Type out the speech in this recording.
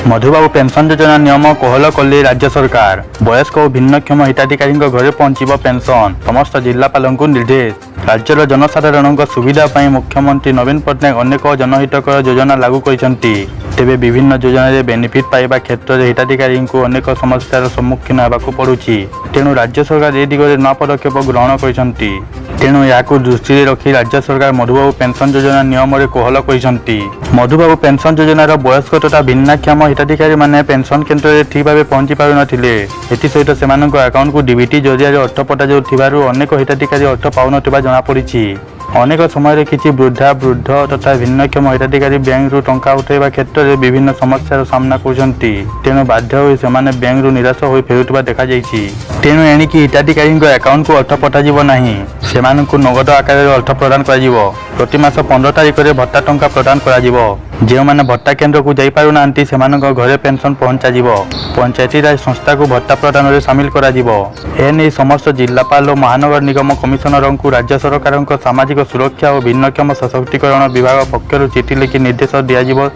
Madhubabu pension योजना नियम कोहल कले राज्य सरकार। वयस्क और भिन्नक्षम हिताधिकारी घरे पहुंचब पेंशन, समस्त जिलापाल निर्देश। राज्यर जनसाधारण सुविधा पर मुख्यमंत्री नवीन पट्टनायक अनेक जनहितकर योजना लागू करछंती। तेबे विभिन्न योजन बेनिफिट पाइबा क्षेत्र में हिताधिकारी अनेक समस्यार सम्मुखीन होगाक पड़ुछि। तेणु राज्य सरकार ए दिगरे न पदक्षेप ग्रहण करछंती। तेणु या दृष्टि रखी राज्य सरकार मधुबाबू पेंशन योजना नियम कोहल करछंती। मधुबाबू पेंशन योजनार वयस्क तथा भिन्नक्षम हिताधिकारी माने पेंशन केन्द्र में ठीक भाव पहुंची पार नथिले। एथिसहित सेमानक अकाउंट को डीबीटी जरिया अर्थ पठाଯାଉଥିବାରୁ अनेक हिताधिकारी अर्थ पाउनथिबा जଣା पड़िछि। अनेक समय किसी वृद्धा वृद्ध तथा भिन्नक्षम हिताधिकारी बैंक रु टंका उठाइबा क्षेत्र में विभिन्न समस्यार सामना करछंती। तेणु बाध्य होई सेमाने बैंक रु निराश होई फेरुथिबा देखा जाइछि। तेणु एणिकी हिताधिकारी अकाउंट को अर्थ पठाଯିब नाही, सेमानकु नगद आकार में अर्थ प्रदान कराजिबो। प्रति मास 15 तारिख में भत्ता टंका प्रदान कराजिबो। जो मैंने भत्ता केन्द्र को जाई पारु नांती सेमानक घरे पेंशन पहुंचाजिबो। पंचायती राज संस्था को भत्ता प्रदान में सामिल कराजिबो। एने समस्त जिलापाल और महानगर निगम कमिशनर को राज्य सरकार सामाजिक सुरक्षा और भिन्नक्षम सशक्तिकरण विभाग पक्षर चिठी लिखि निर्देश दियाजिबो।